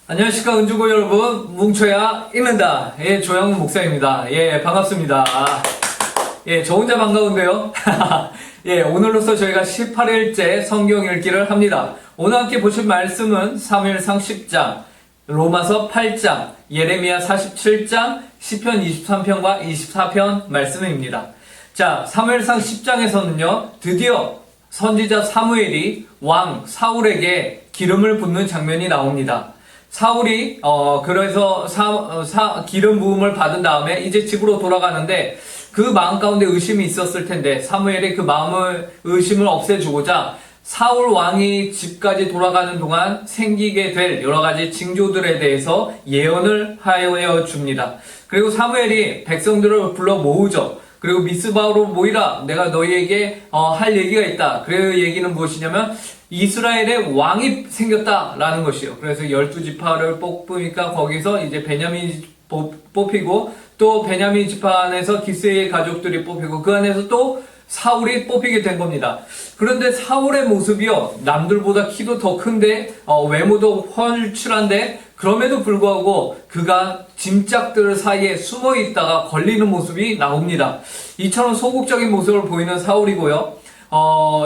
안녕하십니까 은주고 여러분, 뭉쳐야 읽는다. 예, 조영훈 목사입니다. 예, 반갑습니다. 예, 저 혼자 반가운데요. 예, 오늘로써 저희가 18일째 성경 읽기를 합니다. 오늘 함께 보실 말씀은 사무엘상 10장, 로마서 8장, 예레미야 47장, 시편 23편과 24편 말씀입니다. 자, 사무엘상 10장에서는요, 드디어 선지자 사무엘이 왕 사울에게 기름을 붓는 장면이 나옵니다. 사울이 그래서 기름 부음을 받은 다음에 이제 집으로 돌아가는데 그 마음 가운데 의심이 있었을 텐데 사무엘이 그 의심을 없애주고자 사울 왕이 집까지 돌아가는 동안 생기게 될 여러 가지 징조들에 대해서 예언을 하여 줍니다. 그리고 사무엘이 백성들을 불러 모으죠. 그리고 미스바로 모이라, 내가 너희에게 할 얘기가 있다. 그 얘기는 무엇이냐면 이스라엘의 왕이 생겼다라는 것이에요. 그래서 12지파를 뽑으니까 거기서 이제 베냐민 뽑히고 또 베냐민 지파 안에서 기스의 가족들이 뽑히고 그 안에서 또 사울이 뽑히게 된 겁니다. 그런데 사울의 모습이요, 남들보다 키도 더 큰데 외모도 헐출한데 그럼에도 불구하고 그가 짐짝들 사이에 숨어 있다가 걸리는 모습이 나옵니다. 이처럼 소극적인 모습을 보이는 사울이고요.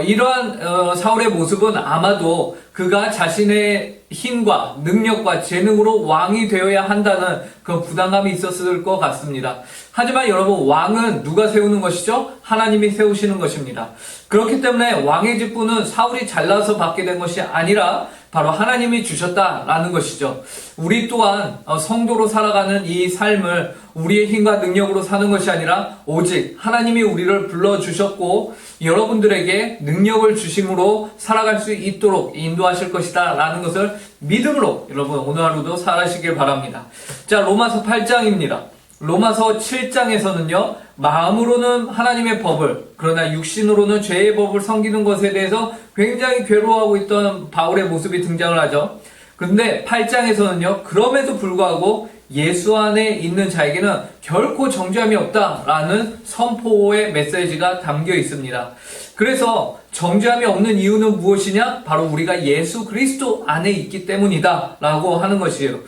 이러한 사울의 모습은 아마도 그가 자신의 힘과 능력과 재능으로 왕이 되어야 한다는 그 부담감이 있었을 것 같습니다. 하지만 여러분, 왕은 누가 세우는 것이죠? 하나님이 세우시는 것입니다. 그렇기 때문에 왕의 직분은 사울이 잘나서 받게 된 것이 아니라 바로 하나님이 주셨다라는 것이죠. 우리 또한 성도로 살아가는 이 삶을 우리의 힘과 능력으로 사는 것이 아니라 오직 하나님이 우리를 불러주셨고 여러분들에게 능력을 주심으로 살아갈 수 있도록 인도하실 것이다 라는 것을 믿음으로 여러분 오늘 하루도 살아시길 바랍니다. 자, 로마서 8장입니다. 로마서 7장에서는요, 마음으로는 하나님의 법을, 그러나 육신으로는 죄의 법을 섬기는 것에 대해서 굉장히 괴로워하고 있던 바울의 모습이 등장을 하죠. 그런데 8장에서는요, 그럼에도 불구하고 예수 안에 있는 자에게는 결코 정죄함이 없다라는 선포의 메시지가 담겨 있습니다. 그래서 정죄함이 없는 이유는 무엇이냐? 바로 우리가 예수 그리스도 안에 있기 때문이다 라고 하는 것이에요.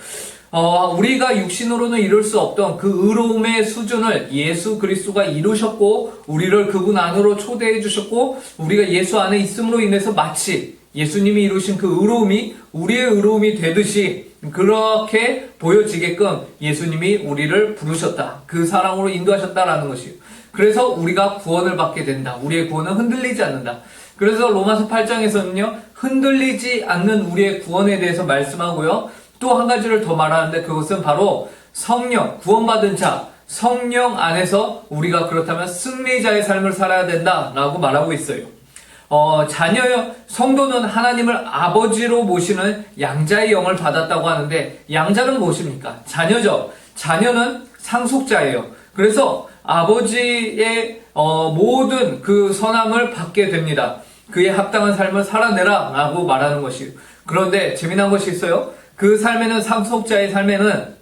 우리가 육신으로는 이룰 수 없던 그 의로움의 수준을 예수 그리스도가 이루셨고 우리를 그분 안으로 초대해 주셨고 우리가 예수 안에 있음으로 인해서 마치 예수님이 이루신 그 의로움이 우리의 의로움이 되듯이 그렇게 보여지게끔 예수님이 우리를 부르셨다. 그 사랑으로 인도하셨다라는 것이에요. 그래서 우리가 구원을 받게 된다. 우리의 구원은 흔들리지 않는다. 그래서 로마서 8장에서는요, 흔들리지 않는 우리의 구원에 대해서 말씀하고요. 또 한 가지를 더 말하는데 그것은 바로 성령, 구원받은 자, 성령 안에서 우리가 그렇다면 승리자의 삶을 살아야 된다라고 말하고 있어요. 성도는 하나님을 아버지로 모시는 양자의 영을 받았다고 하는데 양자는 무엇입니까? 자녀죠. 자녀는 상속자예요. 그래서 아버지의 모든 그 선함을 받게 됩니다. 그에 합당한 삶을 살아내라 라고 말하는 것이에요. 그런데 재미난 것이 있어요. 그 삶에는, 상속자의 삶에는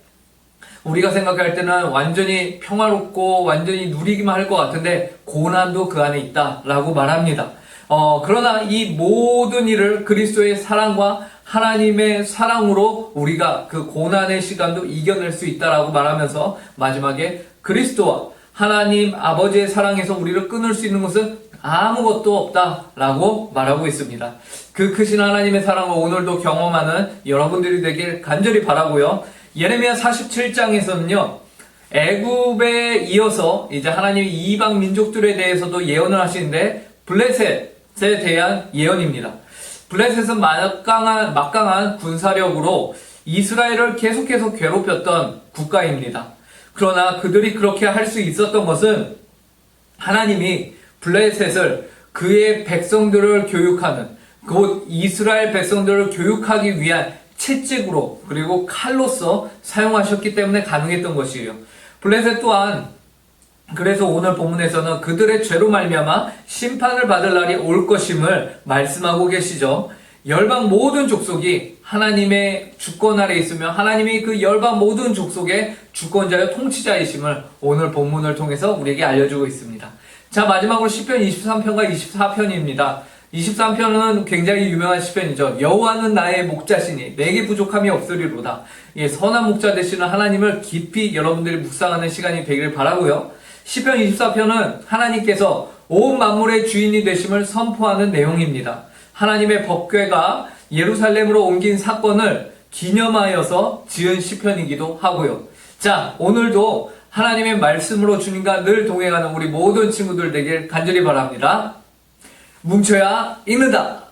우리가 생각할 때는 완전히 평화롭고 완전히 누리기만 할 것 같은데 고난도 그 안에 있다라고 말합니다. 그러나 이 모든 일을 그리스도의 사랑과 하나님의 사랑으로 우리가 그 고난의 시간도 이겨낼 수 있다라고 말하면서 마지막에 그리스도와 하나님 아버지의 사랑에서 우리를 끊을 수 있는 것은 아무것도 없다라고 말하고 있습니다. 그 크신 하나님의 사랑을 오늘도 경험하는 여러분들이 되길 간절히 바라고요. 예레미야 47장에서는요, 애굽에 이어서 이제 하나님이 이방 민족들에 대해서도 예언을 하시는데 블레셋에 대한 예언입니다. 블레셋은 막강한 군사력으로 이스라엘을 계속해서 괴롭혔던 국가입니다. 그러나 그들이 그렇게 할 수 있었던 것은 하나님이 블레셋을 그의 백성들을 교육하는, 곧 이스라엘 백성들을 교육하기 위한 채찍으로 그리고 칼로서 사용하셨기 때문에 가능했던 것이에요. 블레셋 또한 그래서 오늘 본문에서는 그들의 죄로 말미암아 심판을 받을 날이 올 것임을 말씀하고 계시죠. 열방 모든 족속이 하나님의 주권 아래 있으며 하나님이 그 열방 모든 족속의 주권자여 통치자이심을 오늘 본문을 통해서 우리에게 알려주고 있습니다. 자, 마지막으로 시편 23편과 24편입니다. 23편은 굉장히 유명한 시편이죠. 여호와는 나의 목자시니 내게 부족함이 없으리로다. 예, 선한 목자 되시는 하나님을 깊이 여러분들이 묵상하는 시간이 되길 바라고요. 시편 24편은 하나님께서 온 만물의 주인이 되심을 선포하는 내용입니다. 하나님의 법궤가 예루살렘으로 옮긴 사건을 기념하여서 지은 시편이기도 하고요. 자, 오늘도 하나님의 말씀으로 주님과 늘 동행하는 우리 모든 친구들 되길 간절히 바랍니다. 뭉쳐야 읽는다.